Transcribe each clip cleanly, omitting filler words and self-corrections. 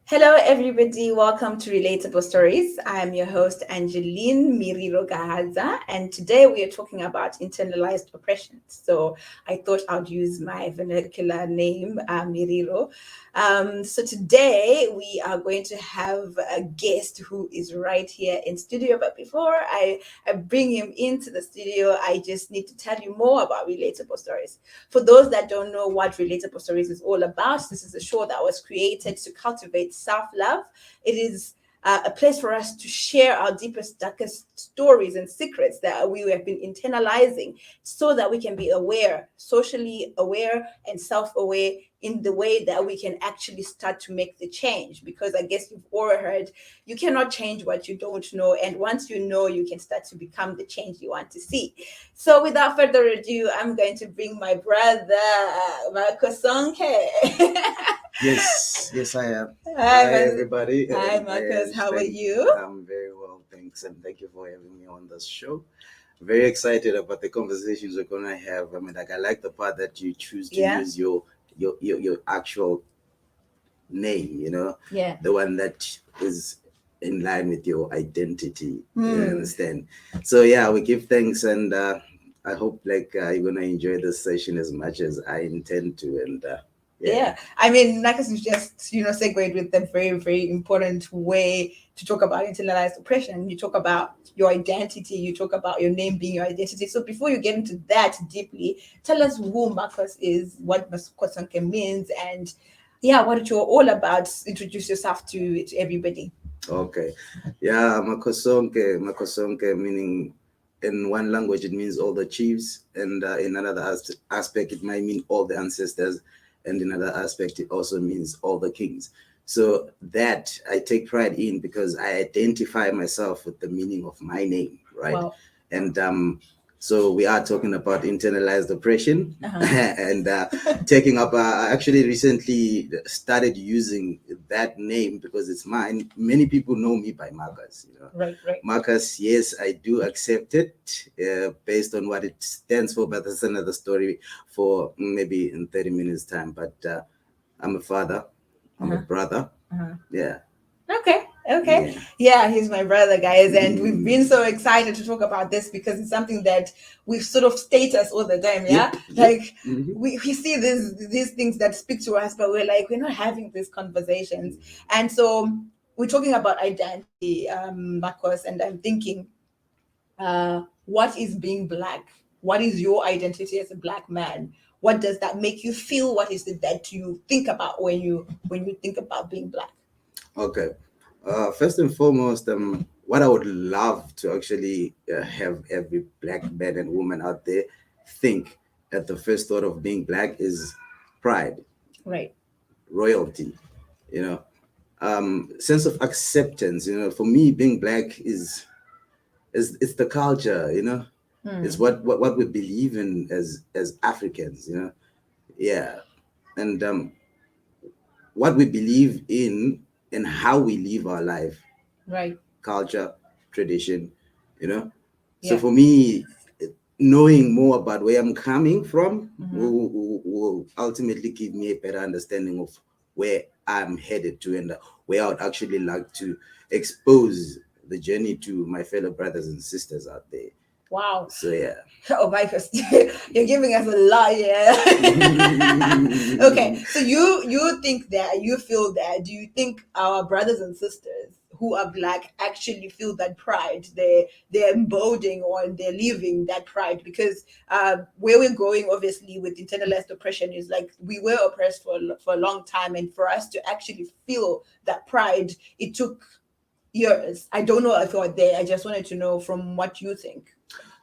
Hello, everybody. Welcome to Relatable Stories. I'm your host, Angeline Miriro Gahaza, and today we are talking about internalized oppression. So I thought I'd use my vernacular name, Miriro. So today we are going to have a guest who is right here in studio. But before I bring him into the studio, I just need to tell you more about Relatable Stories. For those that don't know what Relatable Stories is all about, this is a show that was created to cultivate self love. It is a place for us to share our deepest, darkest stories and secrets that we have been internalizing so that we can be aware, socially aware, and self aware in the way that we can actually start to make the change. Because I guess you've all heard you cannot change what you don't know. And once you know, you can start to become the change you want to see. So without further ado, I'm going to bring my brother, Marcos Sonke. Yes, I am. Hi, Hi, everybody. Hi, Marcus. How are you? I'm very well, thanks, and thank you for having me on this show. Very excited about the conversations we're gonna have. I mean, like, I like the part that you choose to Yeah. use your actual name. Yeah. The one that is in line with your identity. You Hmm. understand? So yeah, we give thanks, and I hope you're gonna enjoy this session as much as I intend to, and Yeah. I mean, Marcus is just, segued with a very, very important way to talk about internalized oppression. You talk about your identity, you talk about your name being your identity. So before you get into that deeply, tell us who Marcus is, what Maskosanke means, and yeah, what you're all about. Introduce yourself to everybody. Okay. Yeah, Makosonke meaning in one language it means all the chiefs, and in another aspect it might mean all the ancestors, and in another aspect it also means all the kings. So that I take pride in because I identify myself with the meaning of my name, right? Wow. And so we are talking about internalized oppression, Uh-huh. and taking up. I actually recently started using that name because it's mine. Many people know me by Marcus. Right, right. Marcus, yes, I do accept it based on what it stands for, but that's another story for maybe in 30 minutes time. But I'm a father. I'm a brother. Uh-huh. Yeah. Okay. Okay. Yeah, he's my brother, guys. And we've been so excited to talk about this because it's something that we sort of status all the time. Yeah. Like we see these things that speak to us, but we're like, we're not having these conversations. And so we're talking about identity, Marcos, and I'm thinking, what is being black? What is your identity as a black man? What does that make you feel? What is it that you think about when you think about being black? Okay. First and foremost, what I would love to actually have every black man and woman out there think at the first thought of being black is pride, Right. royalty, sense of acceptance. For me, being black is it's the culture. It's what we believe in as Africans. Yeah, and what we believe in and how we live our life, Right. culture, tradition, you know. So Yeah. for me, knowing more about where I'm coming from will ultimately give me a better understanding of where I'm headed to, and where I would actually like to expose the journey to my fellow brothers and sisters out there. Wow. So yeah. Oh my gosh, you're giving us a lot, yeah. Okay, so you think that you feel that? Do you think our brothers and sisters who are black actually feel that pride? They're embodying or they're living that pride because where we're going, obviously, with internalized oppression is like we were oppressed for a long time, and for us to actually feel that pride, it took years. I don't know if you're there. I just wanted to know from what you think.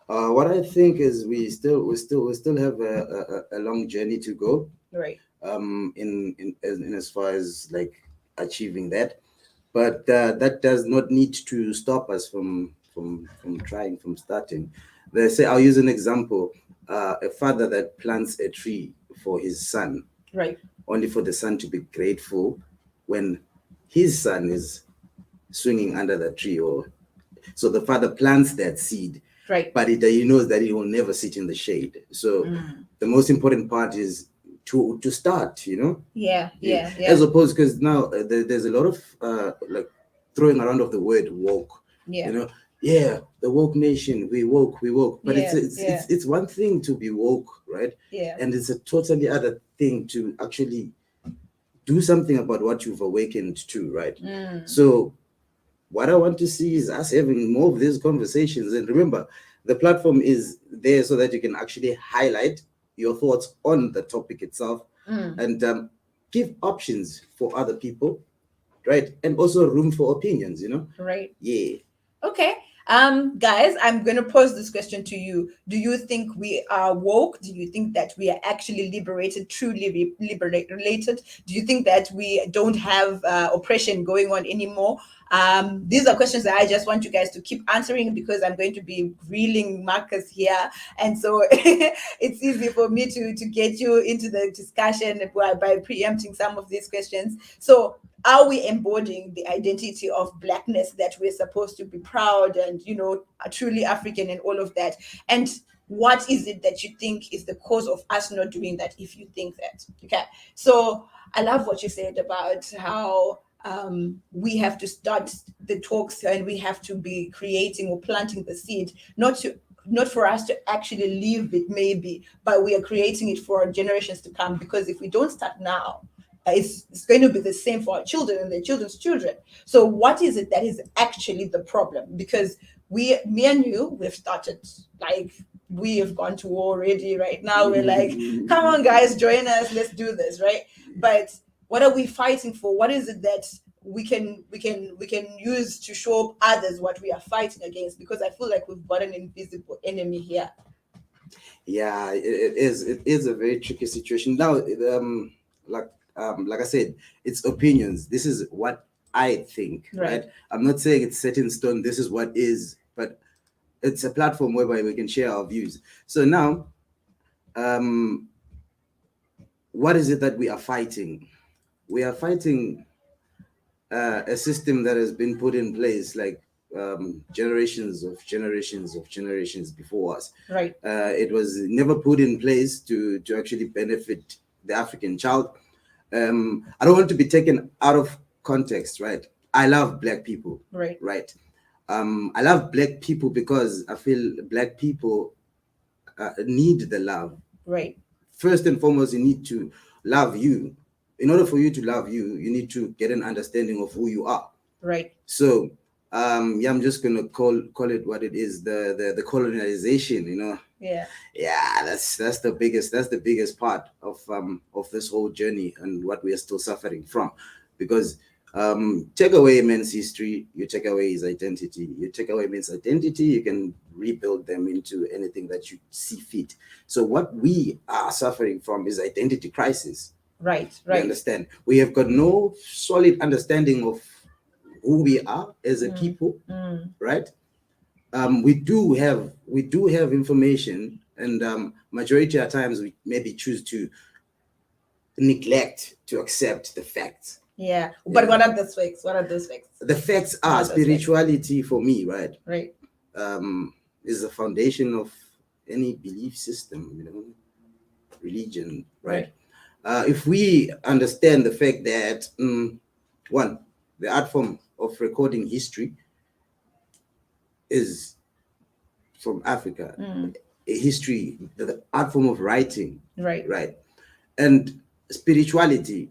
What I think is we still have a long journey to go. Right. In as far as like achieving that, but that does not need to stop us from trying, from starting. They say, I'll use an example: a father that plants a tree for his son, Right. only for the son to be grateful when his son is swinging under the tree, or so the father plants that seed, Right. but he knows that he will never sit in the shade. So the most important part is to start, Yeah. as opposed, because now there's a lot of like throwing around of the word woke, Yeah. yeah, the woke nation, we woke, but Yeah, it's one thing to be woke, right? yeah. And it's a totally other thing to actually do something about what you've awakened to, right? So what I want to see is us having more of these conversations. And remember, the platform is there so that you can actually highlight your thoughts on the topic itself, and give options for other people, right? And also room for opinions, Right. Yeah. Okay. Guys, I'm going to pose this question to you. Do you think we are woke? Do you think that we are actually liberated, truly liberated? Do you think that we don't have oppression going on anymore? These are questions that I just want you guys to keep answering, because I'm going to be grilling Marcus here. And so it's easy for me to get you into the discussion by preempting some of these questions. So, are we embodying the identity of blackness, that we're supposed to be proud and are truly African and all of that? And what is it that you think is the cause of us not doing that, if you think that? Okay, so I love what you said about how we have to start the talks, and we have to be creating or planting the seed, not for us to actually live it maybe, but we are creating it for generations to come. Because if we don't start now, it's going to be the same for our children and their children's children. So what is it that is actually the problem? Because me and you, we've started, like, we have gone to war already. Right now we're like, come on guys, join us, let's do this, right? But what are we fighting for? What is it that we can use to show others what we are fighting against? Because I feel like we've got an invisible enemy here. Yeah, it is a very tricky situation now. Like I said, it's opinions. This is what I think, right? I'm not saying it's set in stone, this is what is, but it's a platform whereby we can share our views. So now, what is it that we are fighting? We are fighting a system that has been put in place, like generations before us. Right. It was never put in place to actually benefit the African child. I don't want to be taken out of context, right? I love Black people. Right. I love Black people because I feel Black people need the love. Right. First and foremost, you need to love you. In order for you to love you, you need to get an understanding of who you are. Right. So yeah, I'm just gonna call it what it is, the colonization, Yeah. Yeah, that's the biggest part of this whole journey, and what we are still suffering from. Because take away a man's history, you take away his identity. You take away men's identity, you can rebuild them into anything that you see fit. So what we are suffering from is identity crisis. Right. You understand? We have got no solid understanding of who we are as a people, right? We do have information, and majority of times we maybe choose to neglect to accept the facts. Yeah, but what are those facts? What are those facts? The facts are spirituality for me, right? Right. Is the foundation of any belief system, religion, right? If we understand the fact that one, the art form of recording history is from Africa, a history, the art form of writing, right, and spirituality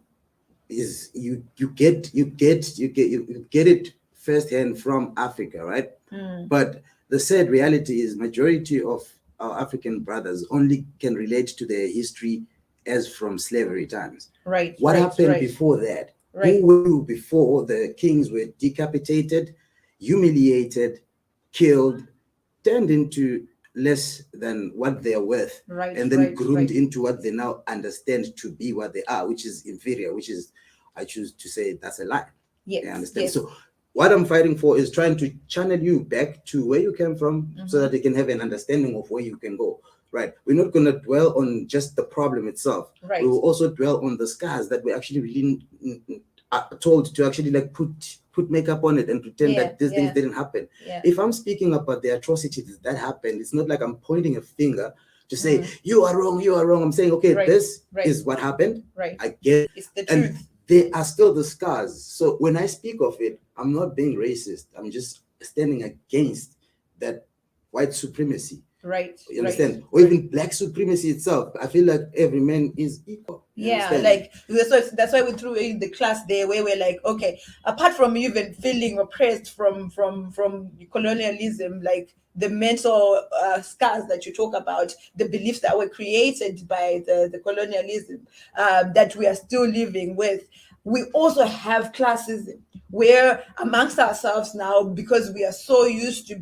is you get it firsthand from Africa, right? But the sad reality is majority of our African brothers only can relate to their history as from slavery times. Right. What happened before that? Who were you before the kings were decapitated, humiliated, killed, turned into less than what they're worth, and then groomed into what they now understand to be what they are, which is inferior, which is, I choose to say, that's a lie. Yes. You understand? Yes. So what I'm fighting for is trying to channel you back to where you came from, so that they can have an understanding of where you can go. Right. We're not going to dwell on just the problem itself. Right. We will also dwell on the scars that we actually really are told to actually like put makeup on it and pretend that these things didn't happen. If I'm speaking about the atrocities that happened, it's not like I'm pointing a finger to say you are wrong. I'm saying, okay, this is what happened. Right. I get it's the and truth. they are still the scars. So when I speak of it, I'm not being racist. I'm just standing against that white supremacy. Right. You understand? Or even black supremacy itself. I feel like every man is equal. Like that's why we threw in the class there where we're like, okay, apart from even feeling oppressed from colonialism, like the mental scars that you talk about, the beliefs that were created by the colonialism that we are still living with, we also have classism where amongst ourselves now, because we are so used to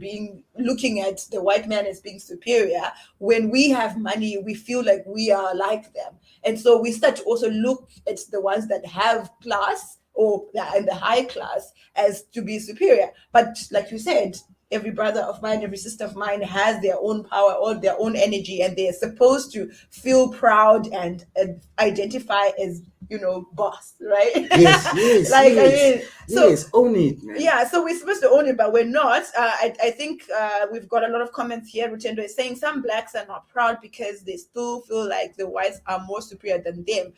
looking at the white man as being superior, when we have money we feel like we are like them, and so we start to also look at the ones that have class or in the high class as to be superior. But like you said, every brother of mine, every sister of mine has their own power or their own energy, and they're supposed to feel proud and identify as, boss, right? Yes. Like, I mean, so yes, own it, man. yeah, so we're supposed to own it, but we're not. I think we've got a lot of comments here. Rutendo is saying some blacks are not proud because they still feel like the whites are more superior than them.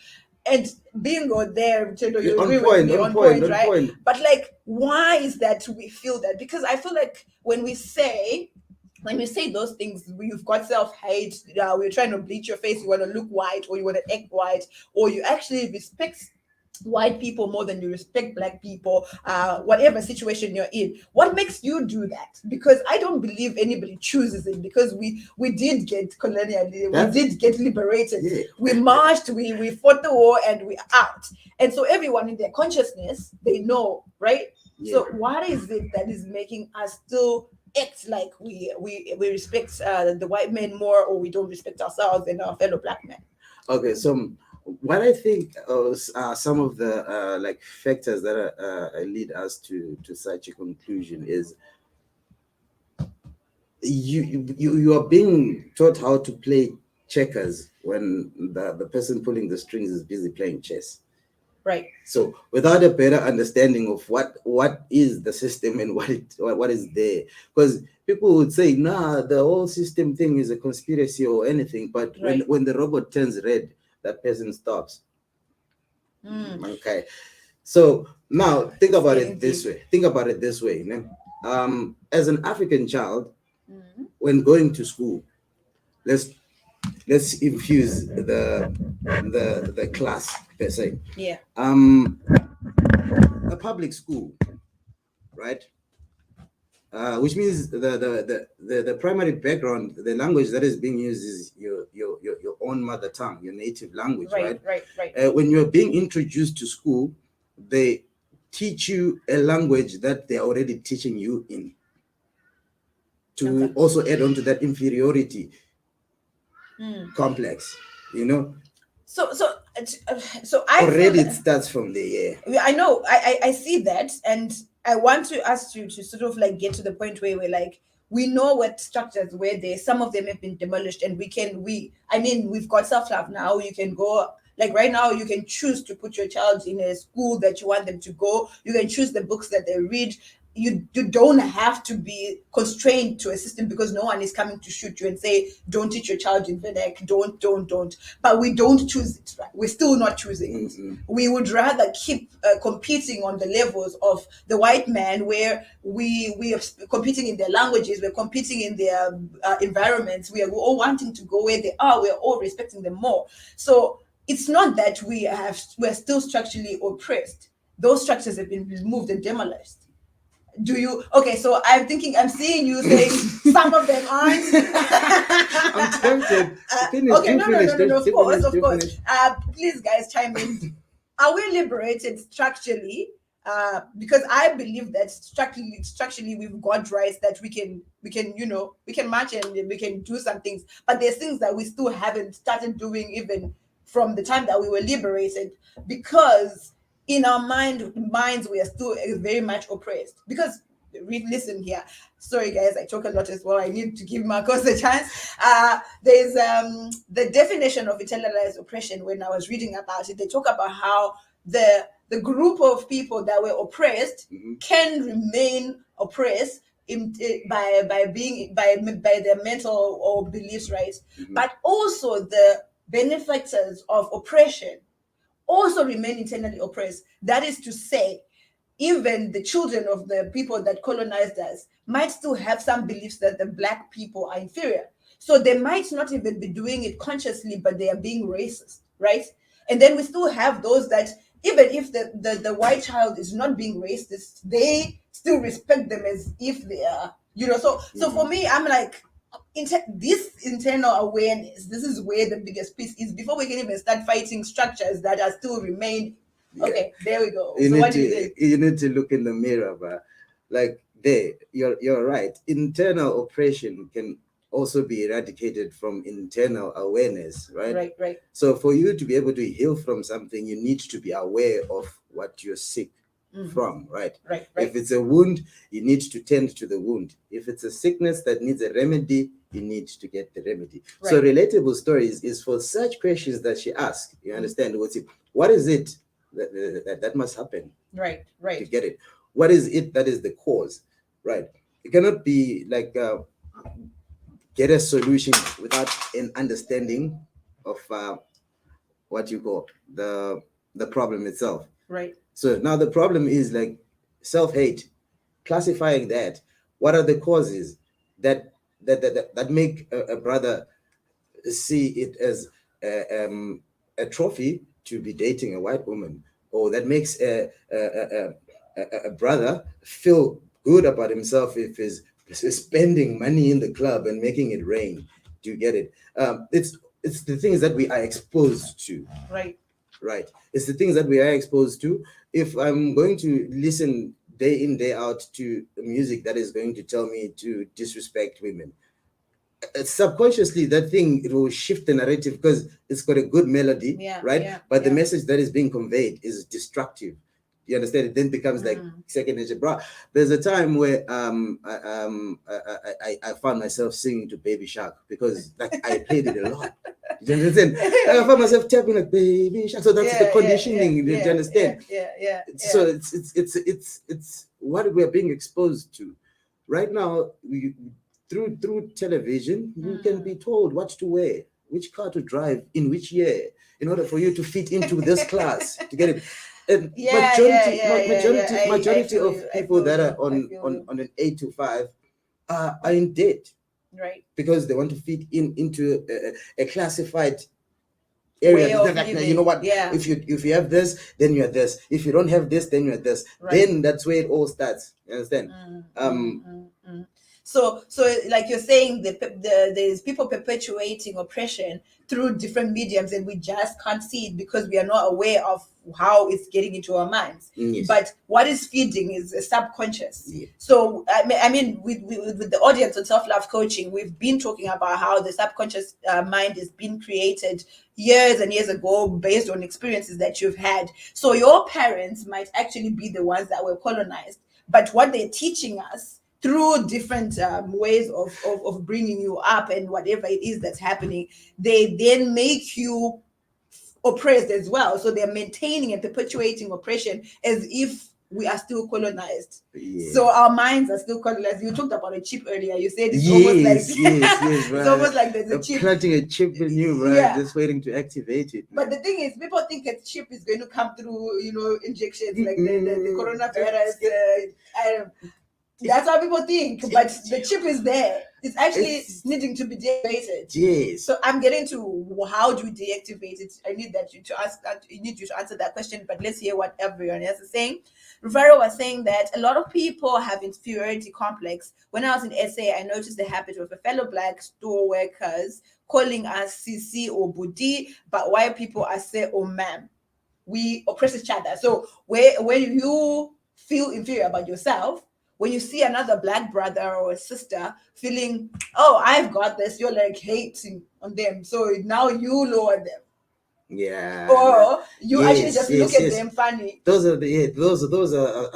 And bingo there, Rutendo, you agree with me on point, right? But like, why is that we feel that? Because I feel like when we say those things, you've got self-hate, we're trying to bleach your face, you want to look white, or you want to act white, or you actually respect white people more than you respect black people, whatever situation you're in. What makes you do that? Because I don't believe anybody chooses it, because we did get colonialism, we did get liberated, we marched, we fought the war, and we're out. And so everyone in their consciousness, they know, right? So what is it that is making us still act like we respect the white men more, or we don't respect ourselves and our fellow black men? Okay, so what I think are some of the like factors that lead us to such a conclusion is you are being taught how to play checkers when the person pulling the strings is busy playing chess. Right. So without a better understanding of what is the system and what is there, because people would say, nah, the whole system thing is a conspiracy or anything, but when the robot turns red, that person stops. Okay. So now think about it this way. As an African child, when going to school, let's infuse the class per se. Yeah. A public school, right? Which means the primary background, the language that is being used is your own mother tongue, your native language, right? Right. When you're being introduced to school, they teach you a language that they're already teaching you in, to also add on to that inferiority complex, So I already it starts from there. I know, I see that, and I want to ask you to sort of like get to the point where we're like, we know what structures where there, some of them have been demolished, and we've got self-love now. You can go, like right now, you can choose to put your child in a school that you want them to go. You can choose the books that they read. You don't have to be constrained to a system, because no one is coming to shoot you and say, don't teach your child in Vedic, don't. But we don't choose it, right? We're still not choosing it. We would rather keep competing on the levels of the white man, where we are competing in their languages, we're competing in their environments, we're all wanting to go where they are, we're all respecting them more. So it's not that we're still structurally oppressed. Those structures have been removed and demolished. So I'm seeing you saying some of them aren't. I'm tempted. No, of course. Please, guys, chime in. Are we liberated structurally? Because I believe that structurally we've got rights that we can march and we can do some things, but there's things that we still haven't started doing even from the time that we were liberated, because in our minds we are still very much oppressed. Because listen here, sorry guys, I talk a lot as well, I need to give Marcos a chance. There's the definition of internalized oppression. When I was reading about it, they talk about how the group of people that were oppressed can remain oppressed by their mental or beliefs, right? Mhm. But also the benefactors of oppression also remain internally oppressed. That is to say, even the children of the people that colonized us might still have some beliefs that the black people are inferior. So they might not even be doing it consciously, but they are being racist, right? And then we still have those that, even if the white child is not being racist, they still respect them as if they are, So for me, I'm like, this internal awareness, this is where the biggest piece is before we can even start fighting structures that are still remaining. Okay, there we go. So what do you think? You need to look in the mirror, but like you're right. Internal oppression can also be eradicated from internal awareness, right? Right. So for you to be able to heal from something, you need to be aware of what you're sick from, right? Right. If it's a wound, you need to tend to the wound. If it's a sickness that needs a remedy, you need to get the remedy. So Right. relatable stories is for such questions that she asked. You understand what is it that must happen Right. to get it? What is it that is the cause, right? It cannot be like get a solution without an understanding of what you call the problem itself. Right. So now the problem is like self-hate, classifying that. What are the causes that make a brother see it as a trophy to be dating a white woman, or that makes a brother feel good about himself if he's spending money in the club and making it rain? Do you get it? It's the things that we are exposed to. Right. It's the things that we are exposed to. If I'm going to listen day in, day out to music that is going to tell me to disrespect women, subconsciously that thing, it will shift the narrative because it's got a good melody, right? But the message that is being conveyed is destructive. You understand? It then becomes like second nature, bro. There's a time where I found myself singing to Baby Shark because like I played it a lot. You understand? I found myself tapping like Baby Shark. So that's the conditioning. Do you understand? So it's what we're being exposed to right now. Through television, you can be told what to wear, which car to drive, in which year, in order for you to fit into this class to get it. And majority of people that are on an 8 to 5 are in debt, right? Because they want to fit into a classified area. You know what? If you have this, then you're this. If you don't have this, then you're this. Then that's where it all starts. You understand? So like you're saying, there's people perpetuating oppression through different mediums, and we just can't see it because we are not aware of how it's getting into our minds. Yes. But what is feeding is a subconscious. Yeah. So I mean with the audience on self-love coaching, we've been talking about how the subconscious mind is being created years and years ago based on experiences that you've had. So your parents might actually be the ones that were colonized, but what they're teaching us through different ways of bringing you up and whatever it is that's happening, they then make you oppressed as well. So they're maintaining and perpetuating oppression as if we are still colonized. Yeah. So our minds are still colonized. You talked about a chip earlier. You said it's yes, almost like yes, right. It's almost like there's a They're chip planting a chip in you, right? Yeah. Just waiting to activate it. But the thing is, people think a chip is going to come through, injections like the coronavirus. That's how people think, but the chip is there. It's actually needing to be deactivated. Yes. So I'm getting to how do we deactivate it? I need you to answer that question. But let's hear what everyone else is saying. Rivero was saying that a lot of people have inferiority complex. When I was in SA, I noticed the habit of a fellow black store workers calling us CC or Budi, but white people are say or ma'am. We oppress each other. So when you feel inferior about yourself, when you see another black brother or a sister feeling, oh, I've got this, you're like hating on them. So now you lower them. Yeah. Or you actually just look at them funny. Those are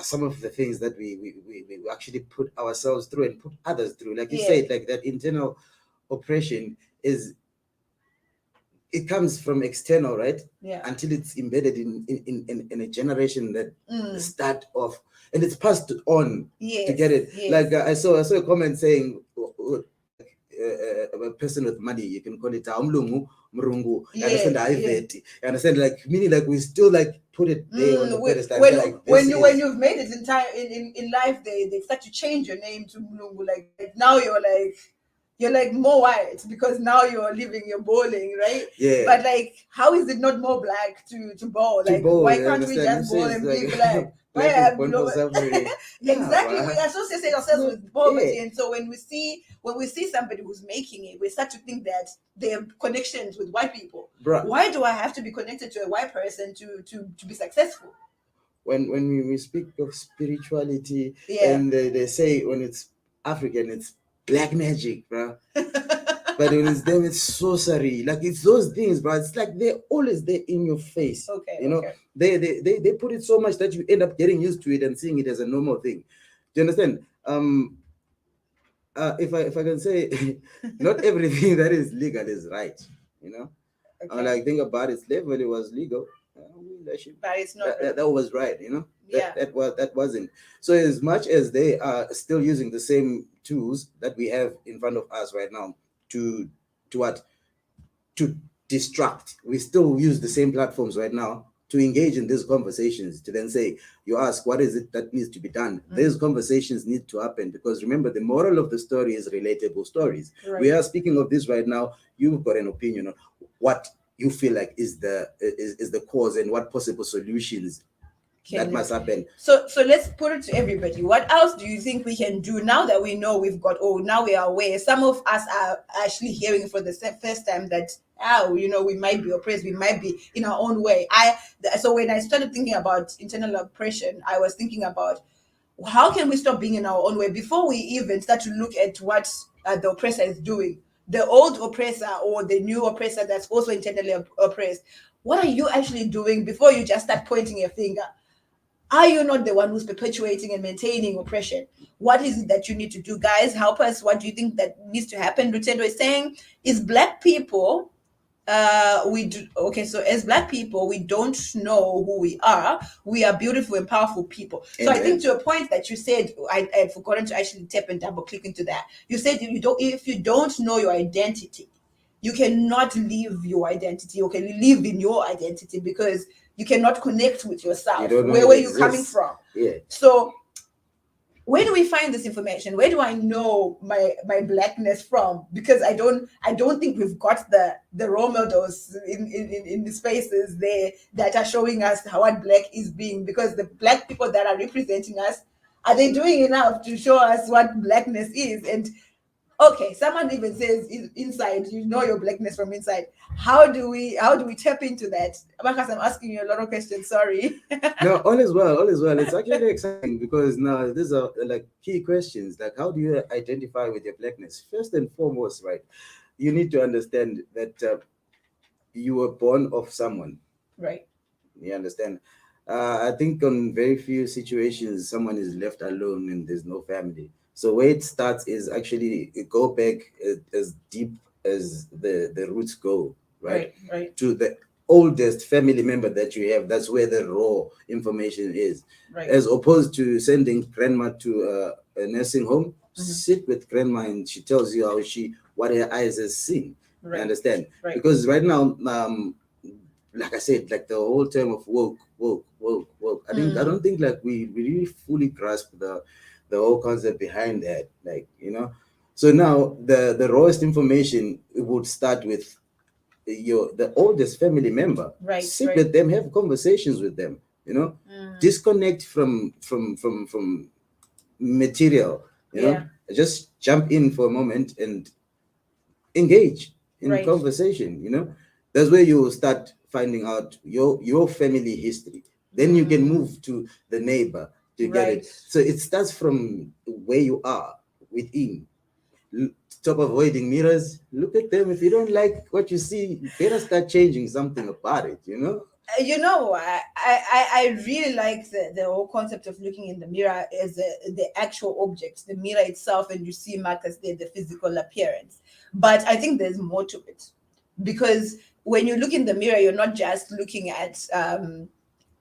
some of the things that we actually put ourselves through and put others through. Like you said, like that internal oppression is it comes from external, right? Yeah. Until it's embedded in a generation that start off, and it's passed on to get it. Yes. Like I saw a comment saying, a person with money, you can call it umlungu, mrungu. You understand? You understand? Like meaning, like we still like put it there on the pedestal. When you've made it in time in life, they start to change your name to mlungu. Like now you're like more white because now you're living, you're bowling, right? Yeah. But like, how is it not more black to bowl? Like, why can't we just bowl and be black? Black is born for suffering. Exactly. We associate ourselves with poverty, and so when we see somebody who's making it, we start to think that they have connections with white people. Bruh. Why do I have to be connected to a white person to be successful? When we speak of spirituality, and they say when it's African, it's black magic, bro. But when it's them, it's sorcery. Like it's those things, bro. It's like they're always there in your face. Okay. You know, they put it so much that you end up getting used to it and seeing it as a normal thing. Do you understand? If I can say, not everything that is legal is right. You know, like think about it, slavery was legal. But it's not. That was right. You know, that wasn't. So as much as they are still using the same tools that we have in front of us right now to distract, we still use the same platforms right now to engage in these conversations, to then say, you ask, what is it that needs to be done? These conversations need to happen, because remember, the moral of the story is relatable stories. Right. We are speaking of this right now. You've got an opinion on what you feel like is the cause and what possible solutions that must happen. So let's put it to everybody. What else do you think we can do now that we know now we are aware? Some of us are actually hearing for the first time that, we might be oppressed, we might be in our own way. So when I started thinking about internal oppression, I was thinking about how can we stop being in our own way before we even start to look at what the oppressor is doing. The old oppressor or the new oppressor that's also internally oppressed. What are you actually doing before you just start pointing your finger? Are you not the one who's perpetuating and maintaining oppression? What is it that you need to do? Guys, help us. What do you think that needs to happen? Lutendo is saying, is Black people, so as Black people, we don't know who we are. We are beautiful and powerful people. So I think to a point that you said, I had forgotten to actually tap and double click into that. You said if you don't know your identity, you cannot live your identity. You can live in your identity because you cannot connect with yourself. Where were you coming from? Yeah. So where do we find this information? Where do I know my Blackness from? Because I don't think we've got the role models in the spaces there that are showing us how what Black is being. Because the Black people that are representing us, are they doing enough to show us what Blackness is? And okay, someone even says inside, you know your Blackness from inside. How do we tap into that? Marcus, I'm asking you a lot of questions, sorry. No, all is well. It's actually exciting because now these are like key questions. Like, how do you identify with your Blackness? First and foremost, right, you need to understand that you were born of someone. Right. You understand? I think on very few situations, someone is left alone and there's no family. So where it starts is actually go back as deep as the roots go, right? To the oldest family member that you have. That's where the raw information is. Right. As opposed to sending grandma to a nursing home, sit with grandma and she tells you what her eyes has seen. Right. You understand? Right. Because right now, like I said, like the whole term of woke. I don't think like we really fully grasp the whole concept behind that. Like, so now the rawest information would start with the oldest family member. Right. Sit with them, have conversations with them. Disconnect from material. Just jump in for a moment and engage in conversation. That's where you will start finding out your family history. Then you can move to the neighbor to get it. So it starts from where you are within. Stop avoiding mirrors. Look at them. If you don't like what you see, you better start changing something about it. I really like the whole concept of looking in the mirror as the actual object, the mirror itself, and you see Marcus there, the physical appearance. But I think there's more to it, because when you look in the mirror, you're not just looking at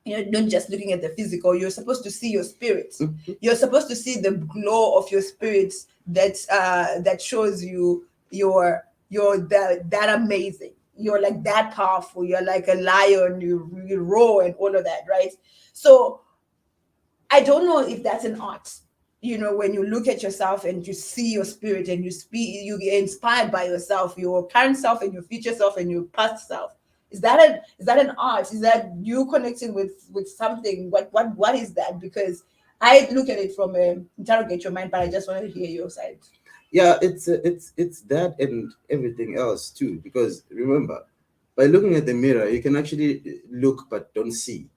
you're not just looking at the physical. You're supposed to see your spirit. You're supposed to see the glow of your spirit that shows you you're that amazing. You're like that powerful. You're like a lion. You roar and all of that, right? So I don't know if that's an art. When you look at yourself and you see your spirit and you get inspired by yourself, your current self and your future self and your past self. Is that an art? Is that you connecting with something? What is that? Because I look at it from a interrogate your mind, but I just want to hear your side. Yeah, it's that and everything else too. Because remember, by looking at the mirror, you can actually look but don't see.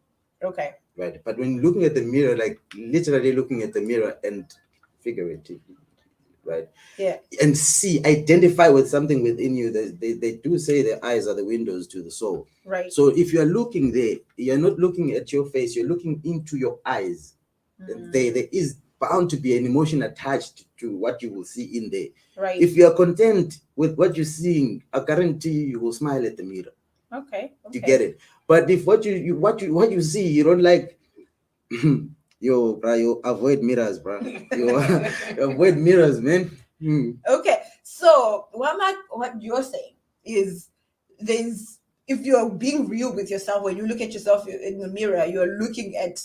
Okay. Right. But when looking at the mirror, like literally looking at the mirror and figuratively, right? Yeah. And identify with something within you. They do say the eyes are the windows to the soul. Right. So if you're looking there, you're not looking at your face, you're looking into your eyes. There is bound to be an emotion attached to what you will see in there. Right. If you are content with what you're seeing, I guarantee you will smile at the mirror. Okay. You get it. But if what you see you don't like, you avoid mirrors, bro. You avoid mirrors, man. Okay. So what you're saying is if you're being real with yourself, when you look at yourself in the mirror, you're looking at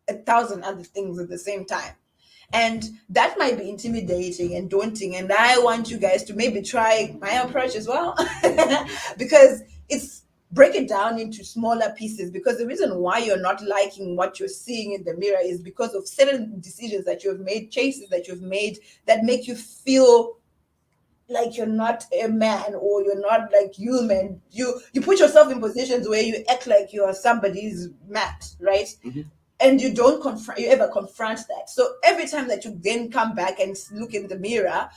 1,000 other things at the same time. And that might be intimidating and daunting. And I want you guys to maybe try my approach as well, because it's break it down into smaller pieces. Because the reason why you're not liking what you're seeing in the mirror is because of certain decisions that you've made, choices that you've made that make you feel like you're not a man or you're not like human. You put yourself in positions where you act like you're somebody's mat, right? And you don't ever confront that. So every time that you then come back and look in the mirror,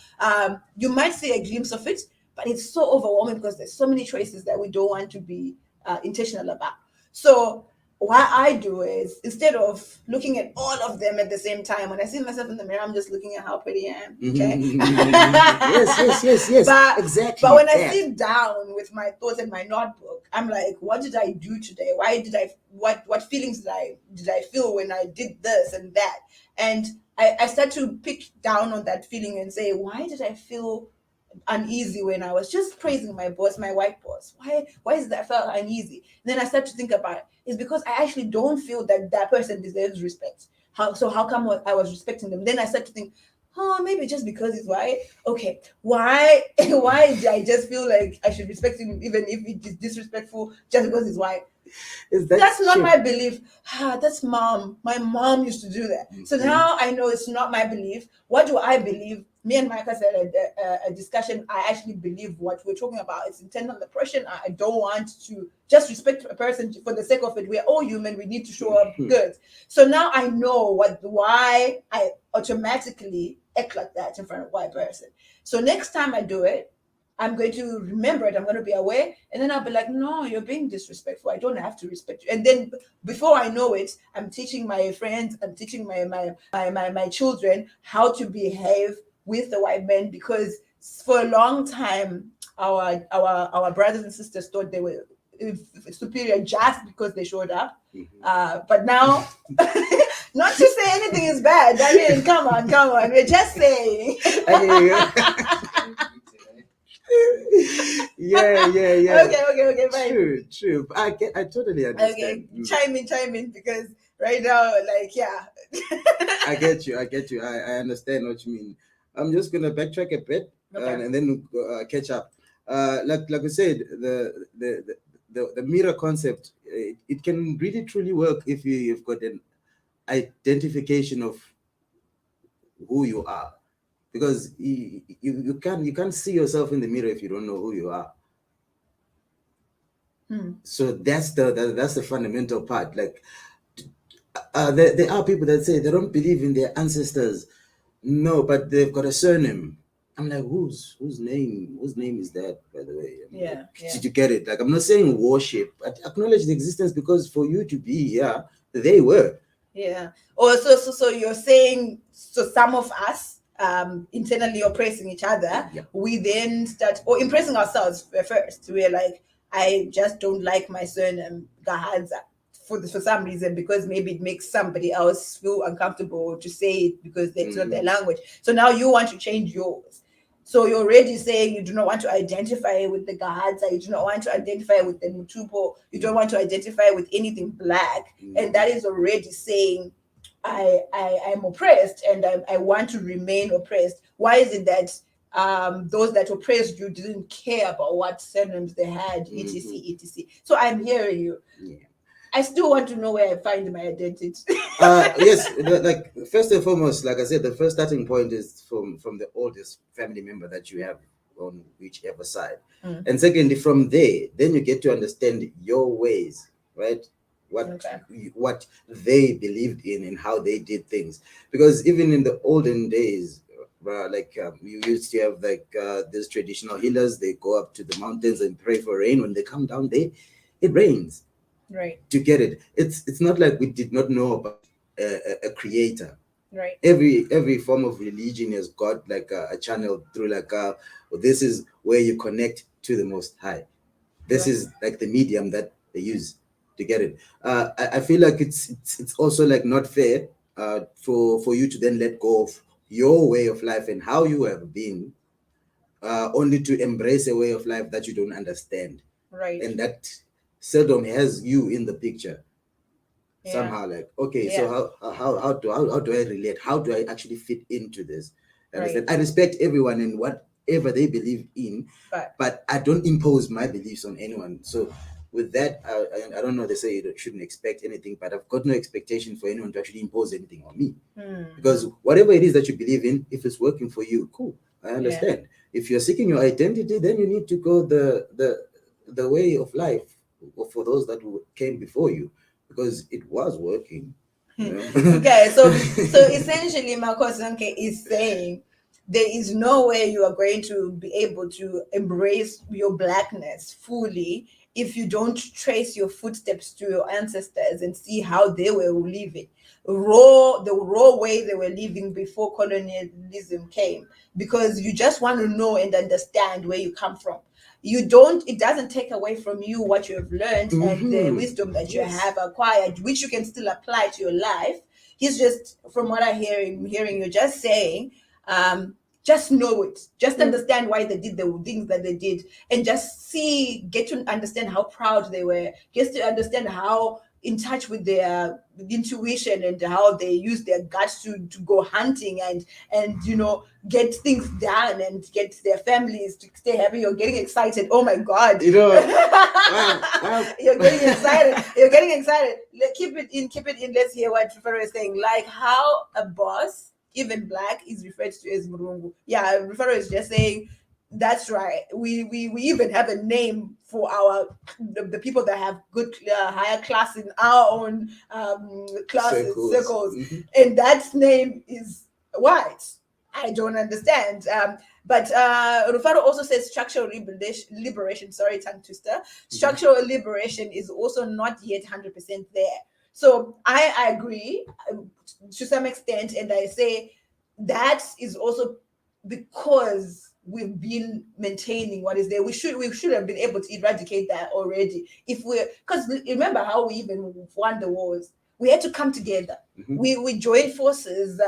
you might see a glimpse of it, but it's so overwhelming because there's so many choices that we don't want to be intentional about. So what I do is, instead of looking at all of them at the same time, when I see myself in the mirror, I'm just looking at how pretty I am. Okay. Yes. But, exactly. But when I sit down with my thoughts and my notebook, I'm like, what did I do today? Why did I? What feelings did I feel when I did this and that? And I start to pick down on that feeling and say, why did I feel uneasy when I was just praising my boss, my white boss? Why is that I felt uneasy? And then I start to think about it. It's because I actually don't feel that person deserves respect. How come I was respecting them? Then I start to think, oh, maybe just because he's white. Okay, why did I just feel like I should respect him even if it is disrespectful just because he's white? That's not my belief. That's mom. My mom used to do that. So now I know it's not my belief. What do I believe? Me and Micah said a discussion. I actually believe what we're talking about. It's internal oppression. I don't want to just respect a person for the sake of it. We're all human. We need to show up good. So now I know why I automatically act like that in front of a white person. So next time I do it, I'm going to remember it. I'm going to be aware. And then I'll be like, no, you're being disrespectful. I don't have to respect you. And then before I know it, I'm teaching my friends, I'm teaching my children how to behave with the white men, because for a long time, our brothers and sisters thought they were superior just because they showed up. But now, not to say anything is bad. I mean, come on. We're just saying. Yeah. Okay, fine. True. I totally understand. Okay, chime in, because right now, like, yeah. I get you. I understand what you mean. I'm just gonna backtrack a bit, Okay. and then catch up. Like we said, the mirror concept, it can really truly work if you've got an identification of who you are, because you can't see yourself in the mirror if you don't know who you are. So that's the fundamental part. Like, there are people that say they don't believe in their ancestors. No, but they've got a surname. I'm like, whose name is that, by the way? Yeah. Did you get it? Like, I'm not saying worship, but acknowledge the existence, because for you to be here, they were. Yeah. Oh, so you're saying, so some of us internally oppressing each other, we then start, or impressing ourselves first. We're like, I just don't like my surname Gahaza for some reason, because maybe it makes somebody else feel uncomfortable to say it because it's not their language. So now you want to change yours. So you're already saying you do not want to identify with the Gahaza, you do not want to identify with the Mutupo, you don't want to identify with anything black, and that is already saying I'm oppressed, and I want to remain oppressed. Why is it that those that oppressed you didn't care about what surnames they had, etc., etc.? So I'm hearing you. Yeah. I still want to know where I find my identity. Yes, like first and foremost, like I said, the first starting point is from the oldest family member that you have on whichever side, and secondly, from there, then you get to understand your ways, right? What they believed in and how they did things, because even in the olden days, you used to have these traditional healers. They go up to the mountains and pray for rain. When they come down there, it rains. Right. To get it, it's not like we did not know about a creator. Right. Every form of religion has got like a channel through well, this is where you connect to the Most High. This is like the medium that they use to get it. I feel like it's also like not fair for you to then let go of your way of life and how you have been, only to embrace a way of life that you don't understand, Right. and that seldom has you in the picture. Somehow, like, okay, so how do I relate? How do I actually fit into this? I respect everyone and whatever they believe in, but I don't impose my beliefs on anyone. So with that, I don't know, they say you shouldn't expect anything, but I've got no expectation for anyone to actually impose anything on me. Because whatever it is that you believe in, if it's working for you, cool, I understand. If you're seeking your identity, then you need to go the way of life for those that came before you, because it was working. Okay, so essentially, Makosonke is saying there is no way you are going to be able to embrace your blackness fully if you don't trace your footsteps to your ancestors and see how they were living, the raw way they were living before colonialism came, because you just want to know and understand where you come from. It doesn't take away from you what you have learned and the wisdom that you have acquired, which you can still apply to your life. He's just, from what I'm hearing you just saying, just know it, just understand why they did the things that they did, and just get to understand how proud they were, get to understand how in touch with their intuition and how they use their guts to go hunting and get things done and get their families to stay happy. You're getting excited. Oh my God. You're getting excited. Keep it in. Let's hear what Rufaro is saying. Like how a boss, even black, is referred to as Murungu. Yeah, Rufaro is just saying that's right. We even have a name for the people that have good higher class in our own classes, circles. And that name is white. I don't understand. But Rufaro also says structural liberation. Sorry, tongue twister. Structural liberation is also not yet 100% there. So I agree to some extent, and I say that is also because we've been maintaining what is there. We should have been able to eradicate that already. Because remember how we even won the wars. We had to come together. We joined forces.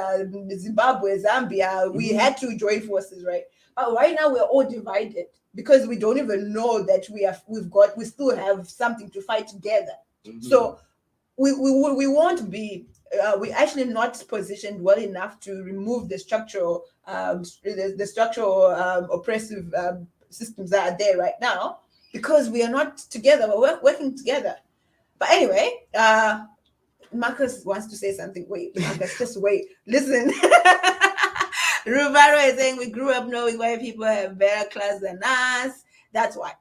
Zimbabwe, Zambia. We had to join forces, right? But right now we're all divided because we don't even know that we still have something to fight together. So we won't be. We're actually not positioned well enough to remove the structural oppressive systems that are there right now, because we are not together. We're working together. But anyway, Marcus wants to say something. Wait, Marcus, just wait. Listen. Ruvaro is saying we grew up knowing white people have better class than us. That's why.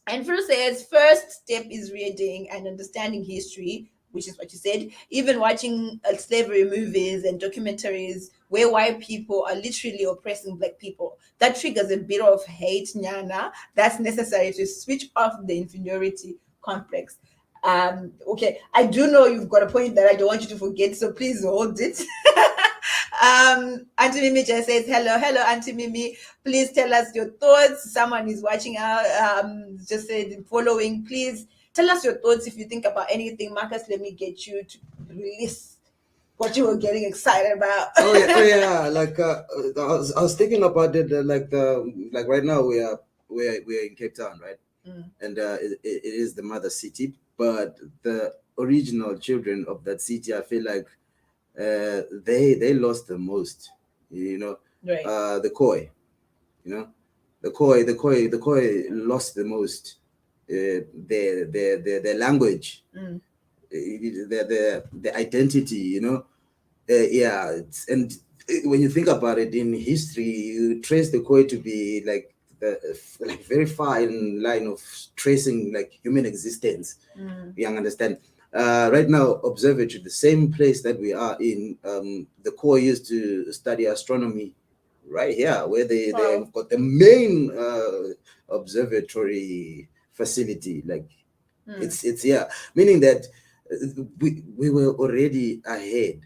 And Fru says first step is reading and understanding history, which is what you said. Even watching slavery movies and documentaries where white people are literally oppressing black people. That triggers a bit of hate, nyana. That's necessary to switch off the inferiority complex. Okay, I do know you've got a point that I don't want you to forget, so please hold it. Auntie Mimi just says hello, Auntie Mimi. Please tell us your thoughts. Someone is watching out. Just said following. Please tell us your thoughts if you think about anything. Marcus, let me get you to release what you were getting excited about. Oh yeah. Like I was thinking about it. Like right now we are in Cape Town, right? And it is the mother city, but the original children of that city, I feel like they lost the most. You know, Right. The Khoi. You know, the Khoi lost the most. Their language, their identity. And when you think about it in history, you trace the Khoi to be like like very far in line of tracing like human existence. You understand? Right now, observatory, the same place that we are in, the Khoi used to study astronomy right here, where they've got the main observatory facility. Like it's here, meaning that we were already ahead.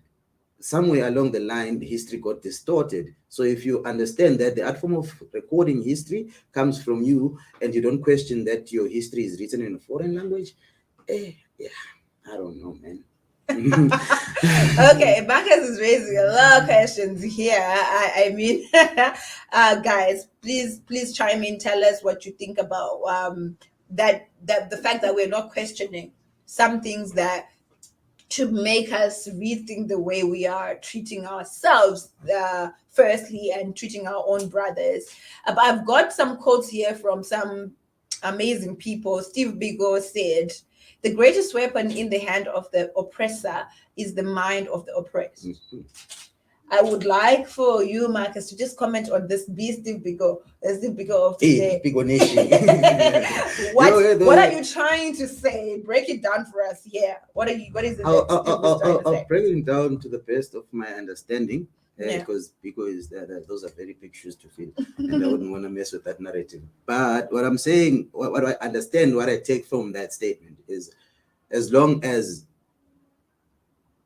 Somewhere along the line, history got distorted. So if you understand that the art form of recording history comes from you, and you don't question that your history is written in a foreign language, yeah, I don't know, man. Okay, Marcus is raising a lot of questions here. I mean, guys, please chime in. Tell us what you think about that the fact that we're not questioning some things that should make us rethink the way we are treating ourselves, firstly, and treating our own brothers. But I've got some quotes here from some amazing people. Steve Biko said, "The greatest weapon in the hand of the oppressor is the mind of the oppressed." I would like for you, Marcus, to just comment on this. Be Steve Biko, Steve Biko of today. Hey, Biko Nation. What are you trying to say? Break it down for us here. What is it that Steve was trying to say? I'll break it down to the best of my understanding. Yeah. Because those are very big shoes to fill, and I wouldn't want to mess with that narrative. But what I'm saying, what I understand, what I take from that statement is, as long as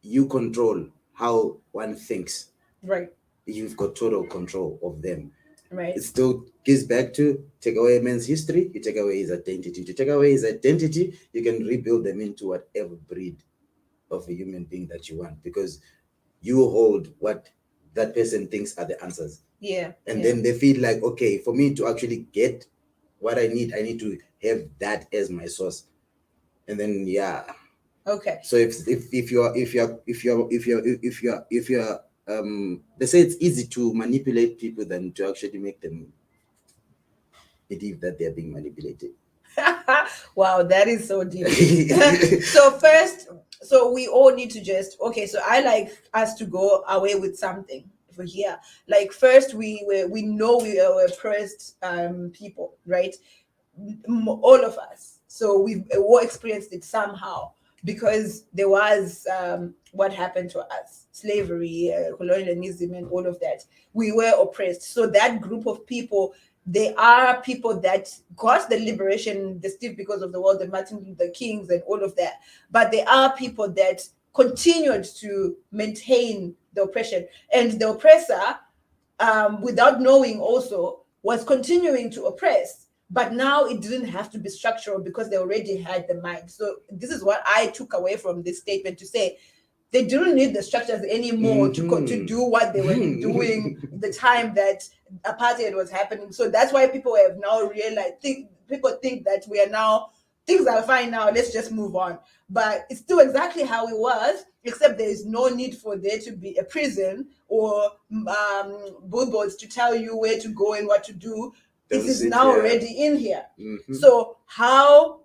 you control how one thinks, Right. you've got total control of them. Right. It still gives back to take away a man's history, you take away his identity. To take away his identity, you can rebuild them into whatever breed of a human being that you want, because you hold what that person thinks are the answers. Yeah. And then they feel like, okay, for me to actually get what I need to have that as my source. And then Okay. So if you're they say it's easy to manipulate people than to actually make them believe that they're being manipulated. Wow, that is so deep. So we all need to just, okay, so I like us to go away with something for here. Like first we know we are oppressed people, right? All of us. So we've all experienced it somehow, because there was what happened to us, slavery, colonialism, and all of that. We were oppressed. So that group of people, they are people that got the liberation, the Steve because of the world, the Martin Luther Kings, and all of that. But there are people that continued to maintain the oppression, and the oppressor, without knowing, also was continuing to oppress. But now it didn't have to be structural because they already had the mind. So this is what I took away from this statement, to say they didn't need the structures anymore to do what they were doing the time that apartheid was happening. So that's why people have now realized, people think that we are now, things are fine now, let's just move on. But it's still exactly how it was, except there is no need for there to be a prison or billboards to tell you where to go and what to do. It is now already in here. So how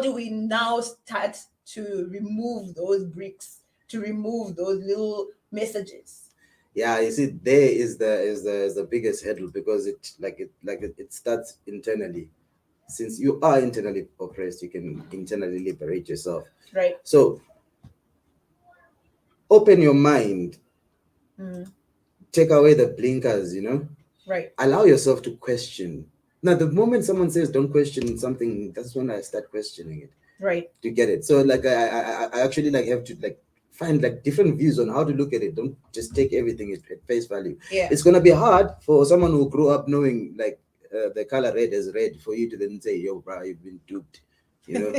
do we now start to remove those bricks, to remove those little messages? Yeah, you see, there is the biggest hurdle, because it starts internally. Since you are internally oppressed, you can internally liberate yourself. Right. So open your mind, take away the blinkers, Right. Allow yourself to question. Now, the moment someone says don't question something, that's when I start questioning it. Right. To get it. So like I actually like have to like find like different views on how to look at it. Don't just take everything at face value. Yeah. It's gonna be hard for someone who grew up knowing like the color red is red for you to then say, "Yo, bro, you've been duped." You know,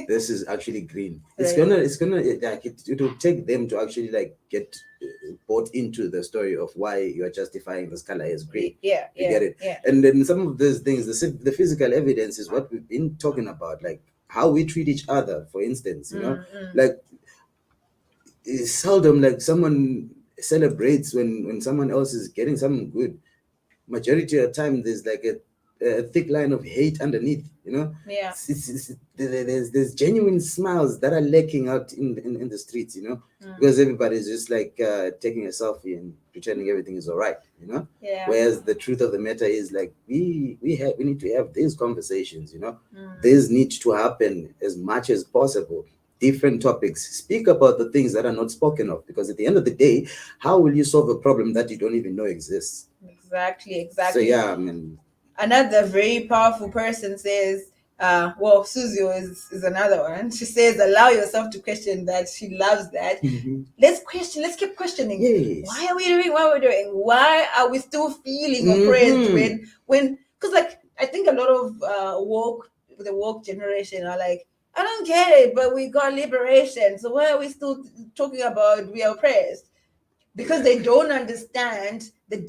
this is actually green. It's Right. gonna like it will take them to actually like get bought into the story of why you are justifying this color as green. Yeah, You get it? yeah. And then some of those things, the physical evidence is what we've been talking about, like how we treat each other, for instance. You know, like it's seldom like someone celebrates when someone else is getting something good. Majority of the time there's like a thick line of hate underneath, you know. Yeah. There's genuine smiles that are lacking out in the streets, you know, because everybody's just like taking a selfie and pretending everything is all right, you know. Yeah. Whereas the truth of the matter is like we need to have these conversations, you know. These need to happen as much as possible. Different topics, speak about the things that are not spoken of, because at the end of the day, how will you solve a problem that you don't even know exists? Exactly. So yeah, I mean, Another very powerful person says, well, Suzio is another one. She says, allow yourself to question that. She loves that. Let's keep questioning. Yes. Why are we doing what we're doing? Why are we still feeling oppressed because like I think a lot of the woke generation are like, I don't get it, but we got liberation. So why are we still talking about we are oppressed? Because they don't understand that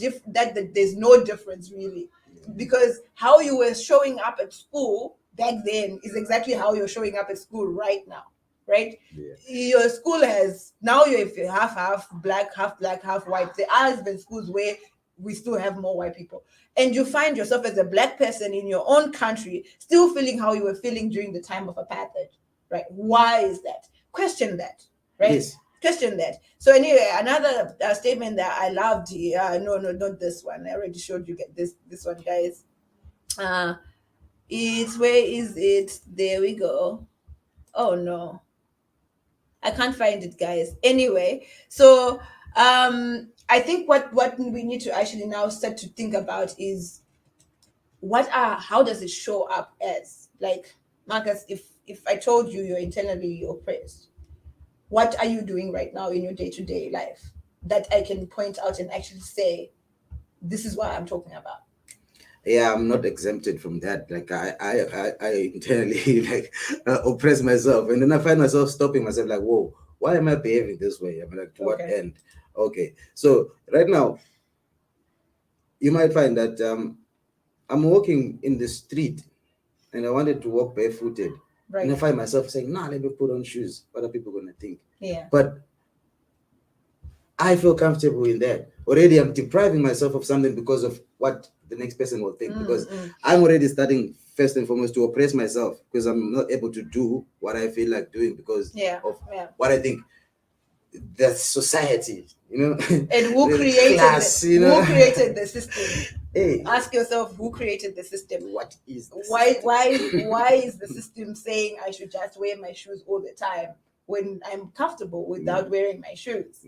there's no difference really, because how you were showing up at school back then is exactly how you're showing up at school right now, right? Your school has now you're half black, half white. There has been schools where we still have more white people, and you find yourself as a black person in your own country still feeling how you were feeling during the time of apartheid, right? Why is that? Question that, right? Yes. Question that. So anyway, another statement that I loved. No, not this one. I already showed you. Get this one, guys. It's where is it? There we go. Oh no, I can't find it, guys. Anyway, so I think what we need to actually now start to think about is how does it show up as, like, Marcus, if I told you you're internally oppressed, what are you doing right now in your day-to-day life that I can point out and actually say, this is what I'm talking about? Yeah, I'm not exempted from that. Like I internally like oppress myself, and then I find myself stopping myself, like, whoa, why am I behaving this way? I'm like, to what end? Okay, so right now you might find that I'm walking in the street, and I wanted to walk barefooted, and I find myself saying, nah, let me put on shoes. What are people gonna think? Yeah. But I feel comfortable in that. Already I'm depriving myself of something because of what the next person will think. Because I'm already starting first and foremost to oppress myself because I'm not able to do what I feel like doing because of what I think the society, you know, and who created class, who created the system. Hey, ask yourself, who created the system? What is the why system? why is the system saying I should just wear my shoes all the time when I'm comfortable without wearing my shoes?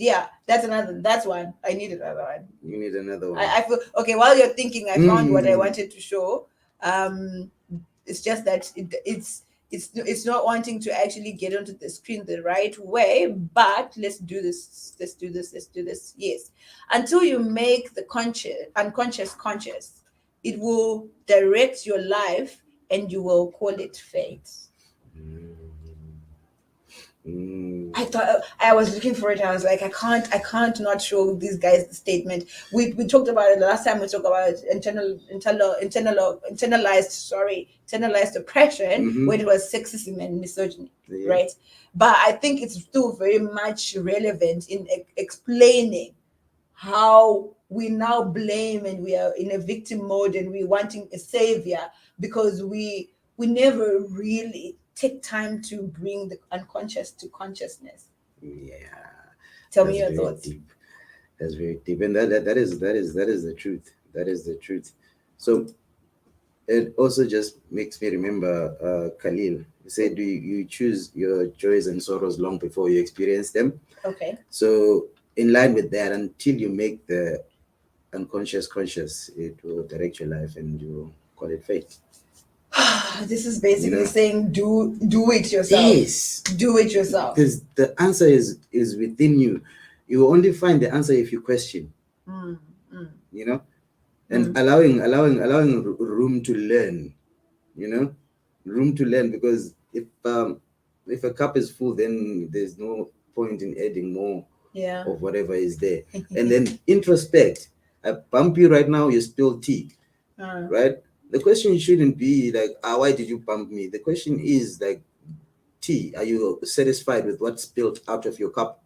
Yeah, that's one. I need another one. You need another one. I feel okay. While you're thinking, I found what I wanted to show. It's just that it's not wanting to actually get onto the screen the right way, but let's do this. Yes, until you make the unconscious conscious, it will direct your life, and you will call it fate. I thought I was looking for it. I was like, I can't not show these guys the statement. We talked about it the last time. We talked about internalized oppression, when it was sexism and misogyny, right? But I think it's still very much relevant in explaining how we now blame, and we are in a victim mode, and we're wanting a savior because we never really take time to bring the unconscious to consciousness. Yeah. Tell me your thoughts. Deep. That's very deep, and that is the truth. That is the truth. So it also just makes me remember Khalil. He said, "Do you choose your joys and sorrows long before you experience them?" Okay. So in line with that, until you make the unconscious conscious, it will direct your life, and you will call it fate. This is basically You know? saying do it yourself. Yes, Do it yourself. because the answer is within you. You will only find the answer if you question. You know, and allowing room to learn. You know, room to learn, because if a cup is full, then there's no point in adding more Yeah. of whatever is there. And then introspect. I bump you right now, you spill tea, right? The question shouldn't be like, why did you bump me? The question is like, tea, are you satisfied with what spilled out of your cup?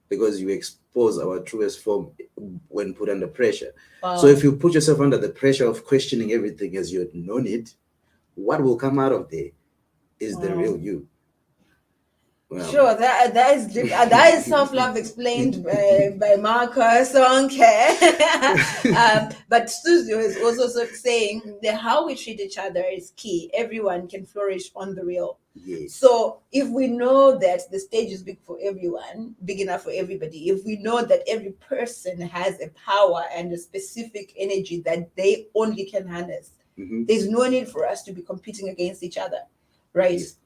Because you expose our truest form when put under pressure. Wow. So if you put yourself under the pressure of questioning everything as you had known it, what will come out of there is the real you. Well, sure, that is self-love explained by Marcus. Okay. But Studio is also sort of saying that how we treat each other is key. Everyone can flourish on the real. yes. So if we know that the stage is big for everyone, big enough for everybody, if we know that every person has a power and a specific energy that they only can harness, there's no need for us to be competing against each other, right? Yes.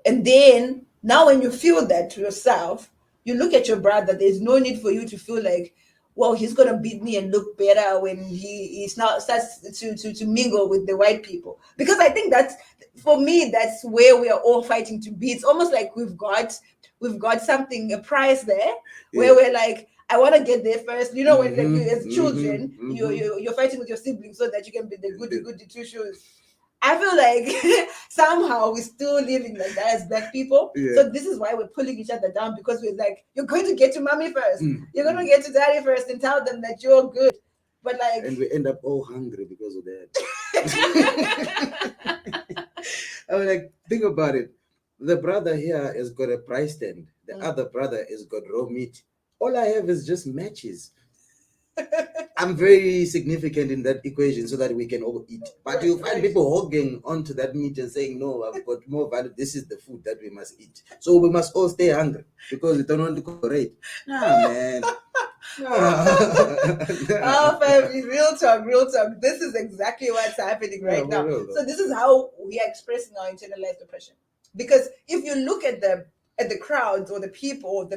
And then now when you feel that to yourself, you look at your brother, there's no need for you to feel like, well, he's gonna beat me and look better when he's now starts to mingle with the white people. Because I think that's, for me, that's where we are all fighting to be. It's almost like we've got something, a prize there, where we're like, I want to get there first. You know, when like as children, you're fighting with your siblings so that you can be the goody two shoes. I feel like somehow we're still living like that as black people. Yeah. So this is why we're pulling each other down, because we're like, you're going to get to mommy first. You're going to get to daddy first and tell them that you're good. But like, and we end up all hungry because of that. I mean, like, think about it. The brother here has got a price stand. The other brother has got raw meat. All I have is just matches. I'm very significant in that equation so that we can all eat. But you find people hogging onto that meat and saying, no, I've got more value. This is the food that we must eat. So we must all stay hungry because we don't want to cooperate. Nah, man. Oh, family, real talk. This is exactly what's happening right now. So this is how we are expressing our internalized oppression. Because if you look at the crowds or the people,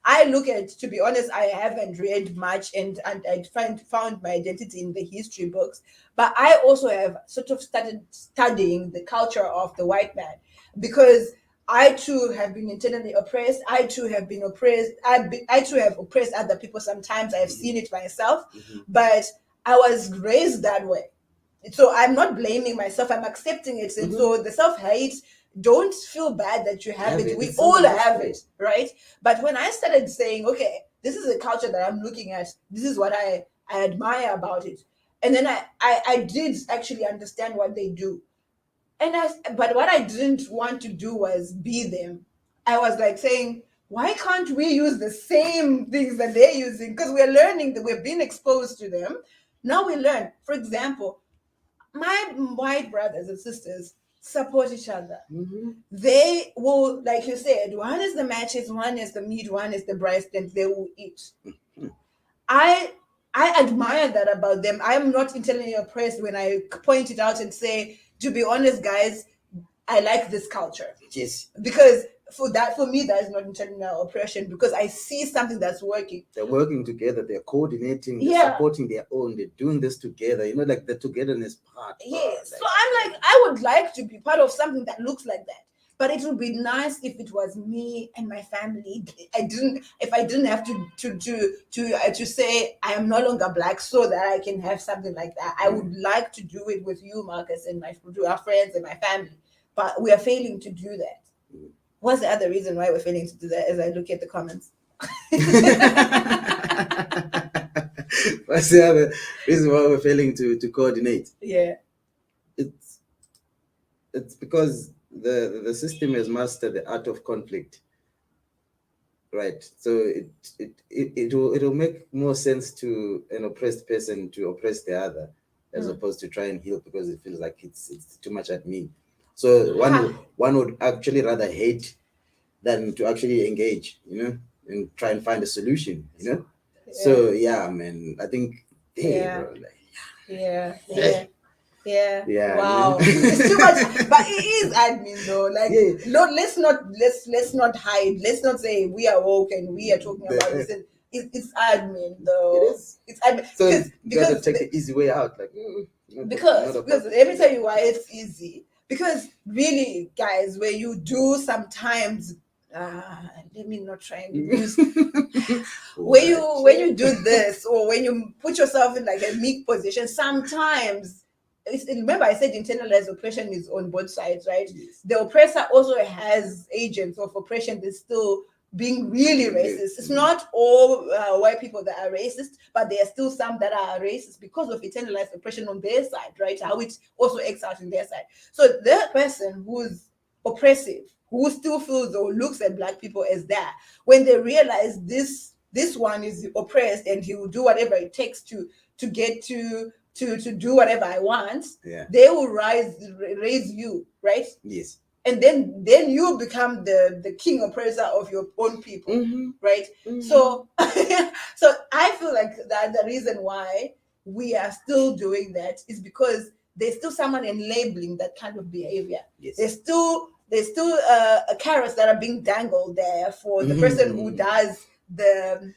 I look at, to be honest, I haven't read much and I found my identity in the history books, but I also have sort of started studying the culture of the white man, because I too have been internally oppressed. I too have been oppressed. I too have oppressed other people. Sometimes I've seen it myself, but I was raised that way. So I'm not blaming myself. I'm accepting it. And so the self-hate, don't feel bad that you have it. We all have it, right? But when I started saying, okay, this is a culture that I'm looking at, this is what I admire about it. And then I did actually understand what they do. But what I didn't want to do was be them. I was like saying, why can't we use the same things that they're using? Because we're learning, that we've been exposed to them. Now we learn. For example, my white brothers and sisters support each other. They will, like you said, one is the matches, one is the meat, one is the breast, and they will eat. I admire that about them. I'm not internally oppressed when I point it out and say, to be honest, guys, I like this culture. Yes. Because for me, that is not internal oppression, because I see something that's working. They're working together, they're coordinating, they're supporting their own, they're doing this together, like the togetherness part. Yes. So I'm like, I would like to be part of something that looks like that. But it would be nice if it was me and my family. If I didn't have to say I am no longer black so that I can have something like that. I would like to do it with you, Marcus, and our friends and my family. But we are failing to do that. What's the other reason why we're failing to do that? As I look at the comments. What's the other reason why we're failing to coordinate? Yeah. It's because the system has mastered the art of conflict. Right. So it'll make more sense to an oppressed person to oppress the other as opposed to try and heal, because it feels like it's too much at me. So one would actually rather hate than to actually engage, and try and find a solution, Yeah. So yeah, man, I think Yeah. Yeah. Yeah. Wow. It's too much, but it is admin though. Like, Yeah. Lord, let's not hide. Let's not say we are woke and we are talking about this. And it's admin It though. is. It's admin So because you gotta because take the easy way out. Like, not because about because let me tell you why it's easy. Because really, guys, where you do sometimes. Let me not try and use when you do this or when you put yourself in like a meek position sometimes remember I said internalized oppression is on both sides, right? Yes. The oppressor also has agents of oppression that's still being really racist. It's not all white people that are racist, but there are still some that are racist because of internalized oppression on their side, right? How it also acts out in their side. So the person who's oppressive, who still feels or looks at black people as that, when they realize this one is oppressed and he will do whatever it takes to get to do whatever I want, Yeah. they will raise you, right? Yes. And then you become the king oppressor of your own people, right? So so I feel like that the reason why we are still doing that is because there's still someone enabling that kind of behavior. Yes. There's still carrots that are being dangled there for the person who does the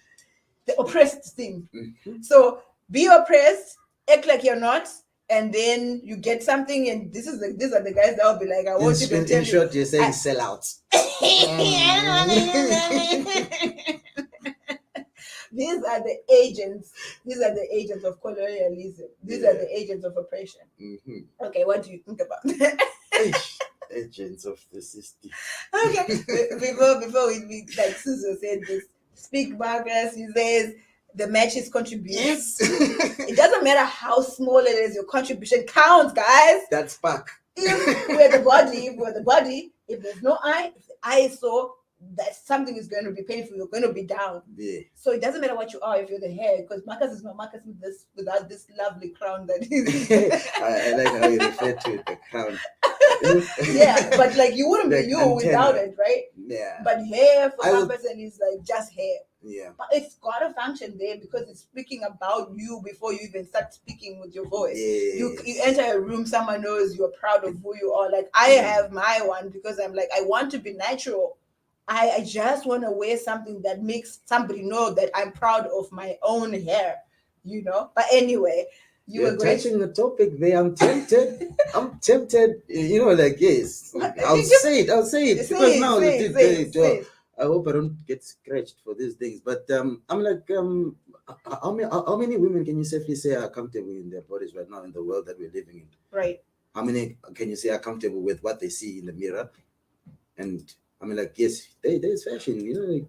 oppressed thing. So be oppressed, act like you're not, and then you get something, and these are the guys that will be like, I won't even tell in you. short, you're saying sellouts. These are the agents. These are the agents of colonialism. These are the agents of oppression. Okay, what do you think about that? Agents of the system. Okay, before we like Susan said this, speak Marcus, he says the matches contribute. Yes. It doesn't matter how small it is, your contribution counts, guys. That's back. If we're the body, if there's no eye, if the eye is so that something is going to be painful, you're going to be down. Yeah. So it doesn't matter what you are if you're the hair, because Marcus is not Marcus without this lovely crown that he's. I like how you refer to it, the crown. Yeah, but like you wouldn't like be you antenna. without it, right? Yeah. But hair for some person is like just hair. Yeah. But it's got a function there because it's speaking about you before you even start speaking with your voice. Yes. You enter a room, someone knows you're proud of who you are. Like I have my one because I'm like, I want to be natural. I just want to wear something that makes somebody know that I'm proud of my own hair, you know? But anyway, You're touching the topic there. I'm tempted. You know, like, yes. I'll say it. Because now I hope I don't get scratched for these things. But I'm like, how many women can you safely say are comfortable in their bodies right now in the world that we're living in? Right. How many can you say are comfortable with what they see in the mirror? And I mean, like, yes, there's fashion. You know, like,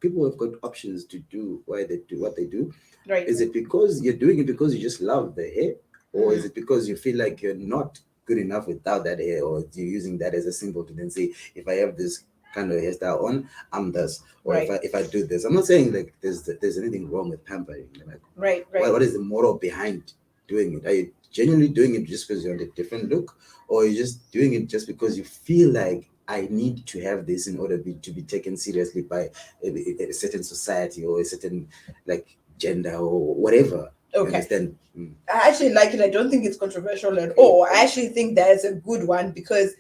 people have got options to do what they do. Right. Is it because you're doing it because you just love the hair, or is it because you feel like you're not good enough without that hair, or you're using that as a symbol to then say, if I have this kind of hairstyle on, I'm this, or if I do this. I'm not saying like there's anything wrong with pampering. Like, right. What is the moral behind doing it? Are you genuinely doing it just because you want a different look, or are you just doing it just because you feel like I need to have this in order to be taken seriously by a certain society or a certain like gender or whatever? Okay. Understand? I actually like it. I don't think it's controversial at all. I actually think that is a good one because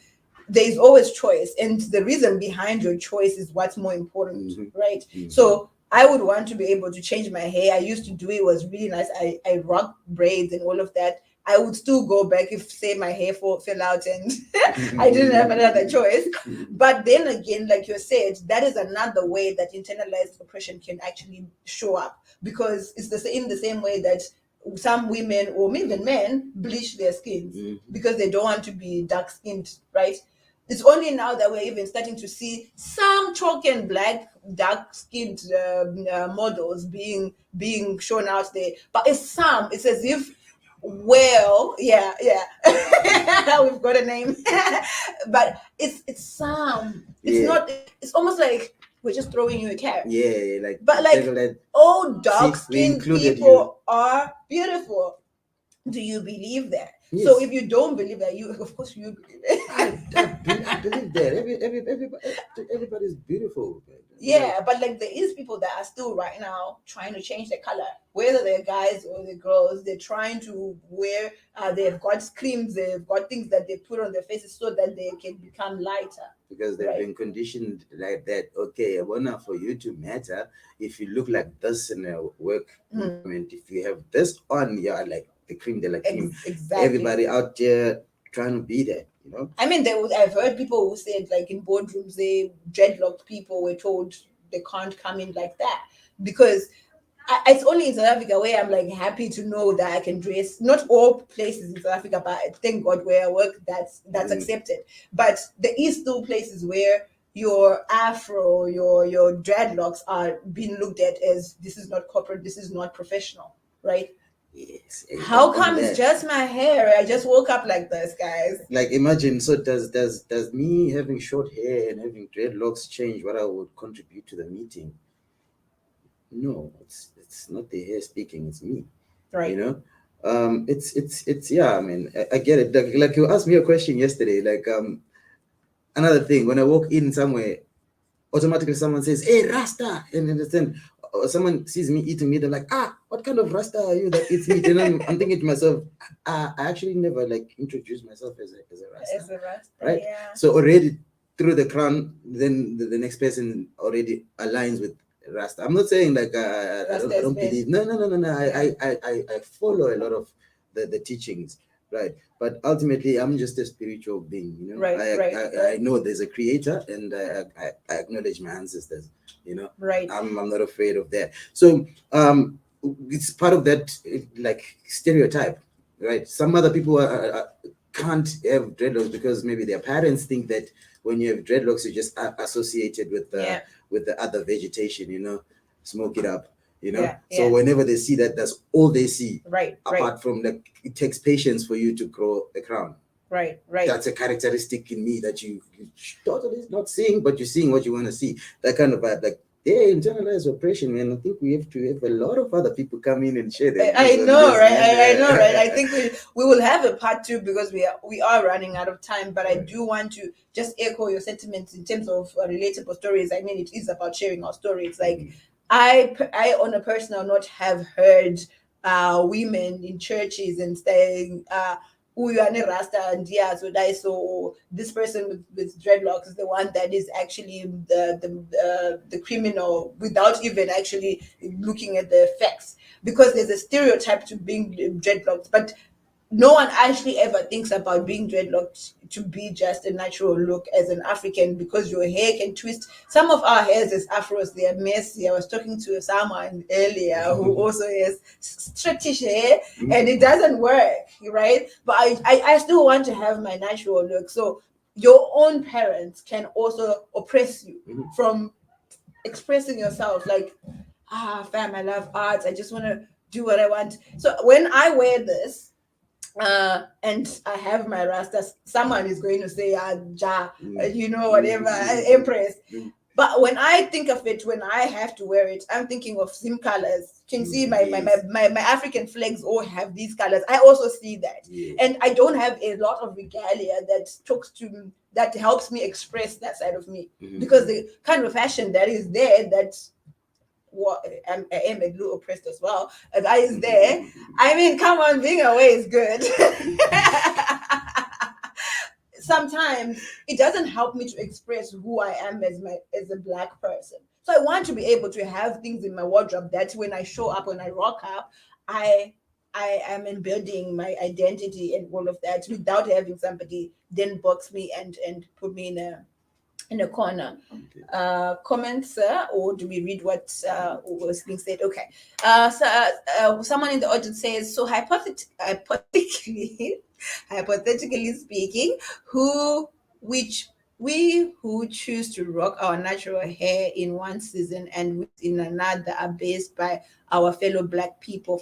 there's always choice, and the reason behind your choice is what's more important, right? So I would want to be able to change my hair. I used to do it was really nice. I rock braids and all of that. I would still go back if, say, my hair fell out and I didn't have another choice. But then again, like you said, that is another way that internalized oppression can actually show up, because it's in the same way that some women or even men bleach their skins because they don't want to be dark-skinned, right? It's only now that we're even starting to see some token black, dark-skinned models being shown out there. But it's as if, well, yeah, we've got a name, but it's some. It's not. It's almost like we're just throwing you a carrot. Yeah, like. But like, all dark-skinned people are beautiful. Do you believe that? Yes. So if you don't believe that, of course you believe it. I believe that everybody's beautiful. Yeah, but like there is people that are still right now trying to change their color, whether they're guys or they're girls. They're trying to wear. They've got creams. They've got things that they put on their faces so that they can become lighter. Because they've been conditioned like that. Okay, I wanna for you to matter. If you look like this in a work environment, if you have this on, you're like the cream de la cream. Exactly. Everybody out there trying to be there. I mean, I've heard people who said, like in boardrooms, dreadlocked people were told they can't come in like that because it's only in South Africa where I'm like happy to know that I can dress. Not all places in South Africa, but thank God where I work, that's accepted. But there is still places where your afro, your dreadlocks are being looked at as this is not corporate, this is not professional, right? Yes. How come it's just my hair? I just woke up like this, guys. Like imagine, so does me having short hair and having dreadlocks change what I would contribute to the meeting? No, it's not the hair speaking, it's me. Right. It's yeah, I mean, I get it. Like you asked me a question yesterday, like another thing, when I walk in somewhere, automatically someone says, "Hey, Rasta," and then someone sees me eating meat, they're like, what kind of Rasta are you that eats meat? And I'm thinking to myself, I actually never like introduced myself as a Rasta. As a Rasta, right? Yeah. So already through the crown, then the next person already aligns with Rasta. I'm not saying like I don't believe. No. Yeah. I follow a lot of the teachings, right? But ultimately, I'm just a spiritual being. Right. I know there's a creator, and I acknowledge my ancestors. Right. I'm not afraid of that. So it's part of that like stereotype, right? Some other people can't have dreadlocks because maybe their parents think that when you have dreadlocks, you're just associated with the other vegetation, smoke it up, So whenever they see that, that's all they see. Right. Apart from like, it takes patience for you to grow the crown. Right. That's a characteristic in me that you totally not seeing, but you're seeing what you want to see. That kind of vibe, like, internalized oppression, man. I think we have to have a lot of other people come in and share their I know, right? I know, right? I think we will have a part 2 because we are running out of time. But I do want to just echo your sentiments in terms of relatable stories. I mean, it is about sharing our stories. Like, I on a personal note have heard women in churches and saying, you are a Rasta and so this person with dreadlocks is the one that is actually the criminal without even actually looking at the facts, because there's a stereotype to being dreadlocked, but no one actually ever thinks about being dreadlocked to be just a natural look as an African, because your hair can twist. Some of our hairs as Afros, they are messy. I was talking to someone earlier who also has straightish hair, and it doesn't work, right? But I still want to have my natural look. So your own parents can also oppress you from expressing yourself. Like, fam, I love art. I just want to do what I want. So when I wear this, and I have my rastas, someone is going to say, whatever, Empress. But when I think of it, when I have to wear it, I'm thinking of same colors. You can see my African flags all have these colors. I also see that. And I don't have a lot of regalia that helps me express that side of me. Because the kind of fashion that is there, I am a little oppressed as well. That is there. I mean, come on, being away is good. Sometimes it doesn't help me to express who I am as a Black person. So I want to be able to have things in my wardrobe that when I show up, when I rock up, I am embedding my identity and all of that without having somebody then box me and put me in a corner. Comments, or do we read what was being said? Okay. Someone in the audience says, so hypothetically speaking, we who choose to rock our natural hair in one season and in another are based by our fellow Black people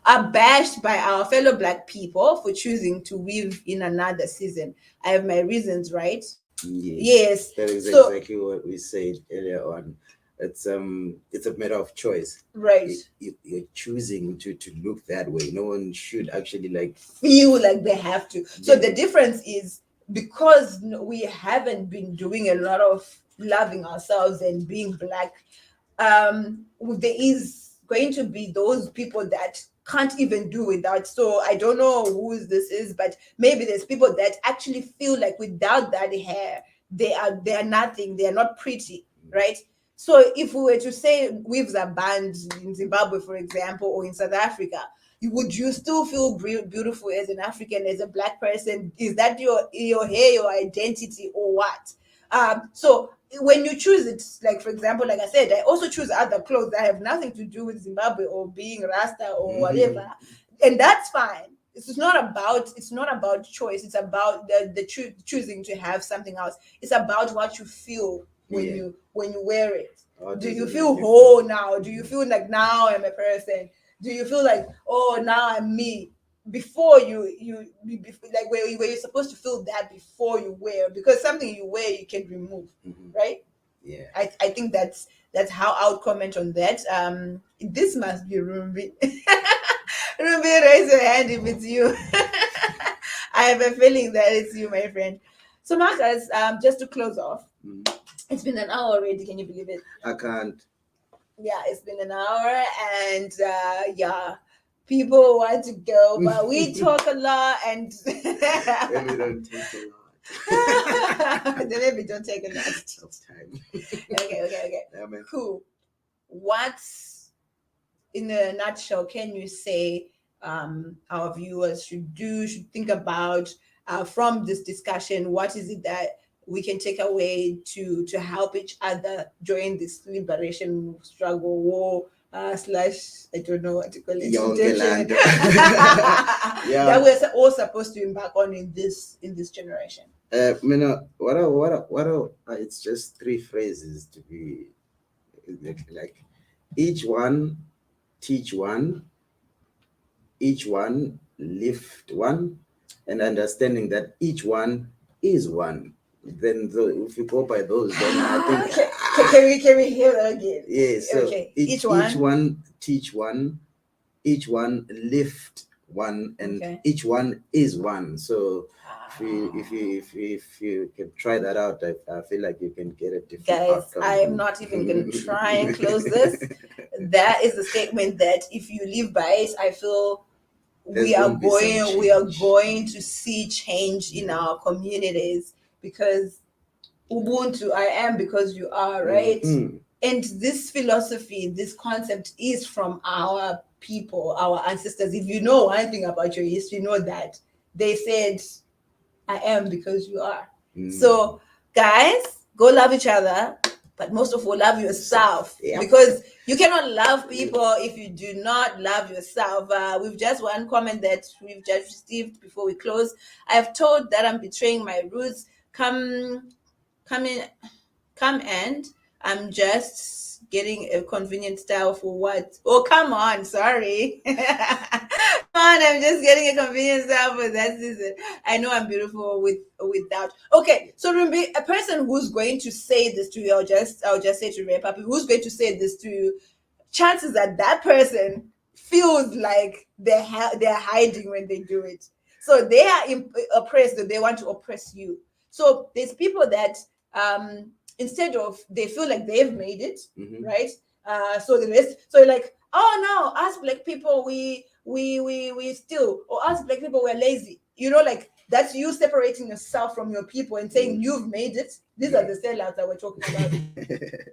are bashed by our fellow Black people for choosing to weave in another season. I have my reasons, right? Yes. That is exactly what we said earlier on. It's a matter of choice, right? You're choosing to look that way. No one should actually feel like they have to. So the difference is, because we haven't been doing a lot of loving ourselves and being Black, there is going to be those people that can't even do without. So I don't know who this is, but maybe there's people that actually feel like without that hair, they are nothing. They are not pretty, right? So if we were to say weaves are banned in Zimbabwe, for example, or in South Africa, would you still feel beautiful as an African, as a Black person? Is that your hair, your identity, or what? So when you choose it, like for example, like I said, I also choose other clothes that have nothing to do with Zimbabwe or being Rasta or whatever, and that's fine. It's not about choice. It's about the choosing to have something else. It's about what you feel when you wear it. Do you feel whole now? Do you feel like now I'm a person? Do you feel like, oh, now I'm me? Before like where you're supposed to feel that before you wear, because something you wear you can remove, right? Yeah. I think that's how I would comment on that. This must be Rumbi. Rumbi, raise your hand if it's you. I have a feeling that it's you, my friend. So Marcus, just to close off, it's been an hour already. Can you believe it? I can't. Yeah, it's been an hour, and yeah, people want to go, but we talk a lot, and Maybe don't take a lot. then maybe don't take a lot of time. Okay. Yeah, man. Cool. What, in a nutshell, can you say our viewers should think about from this discussion? What is it that we can take away to help each other during this liberation struggle, war slash, I don't know what to call it, that we're all supposed to embark on in this generation? It's just three phrases to be like each one teach one, each one lift one, and understanding that each one is one. Then if you go by those, then I think can we hear that again? Yeah, so okay. each one teach one, each one lift one, and each one is one. So if you can try that out, I feel like you can get a different outcome. I'm not even going to try and close this. That is the statement that if you live by it, I feel we are going to see change in our communities, because Ubuntu, I am because you are, right? And this philosophy, this concept is from our people, our ancestors. If you know one thing about your history, you know that they said, I am because you are. So guys, go love each other, but most of all, love yourself. Because you cannot love people if you do not love yourself. We've just one comment that we've just received before we close. I've told that I'm betraying my roots. Come and I'm just getting a convenient style for what? Oh, come on, sorry. Come on, I'm just getting a convenient style for that season. I know I'm beautiful without. Okay, so Rumbi, a person who's going to say this to you, I'll just say to Ray Papi, who's going to say this to you, chances that person feels like they're hiding when they do it. So they are oppressed, so they want to oppress you. So there's people that instead of, they feel like they've made it, right? So the rest, so like, oh no, us Black people, we still, or us Black people, we're lazy. You know, like that's you separating yourself from your people and saying you've made it. These are the sellouts that we're talking about.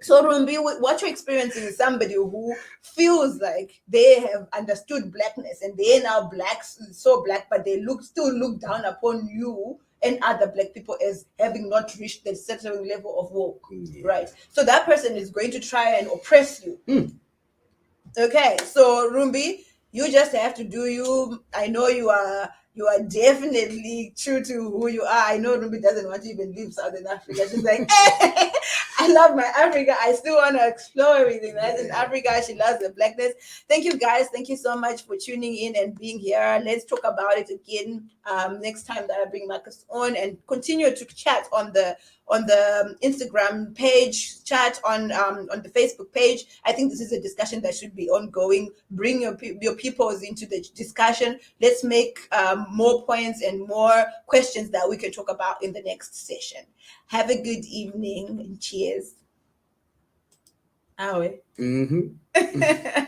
So Rumbi, what you're experiencing is somebody who feels like they have understood Blackness and they're now Black, so Black, but they still look down upon you and other Black people as having not reached the certain level of woke, right? So that person is going to try and oppress you. Okay, so Rumbi, you just have to do you. I know you are definitely true to who you are. I know Rumbi doesn't want to even leave Southern Africa. She's like, hey, I love my Africa. I still want to explore everything that's in Africa. She loves the Blackness. Thank you guys. Thank you so much for tuning in and being here. Let's talk about it again next time that I bring Marcus on, and continue to chat on the Instagram page, chat on the Facebook page. I think this is a discussion that should be ongoing. Bring your peoples into the discussion. Let's make more points and more questions that we can talk about in the next session. Have a good evening and cheers. Awe. Mm-hmm.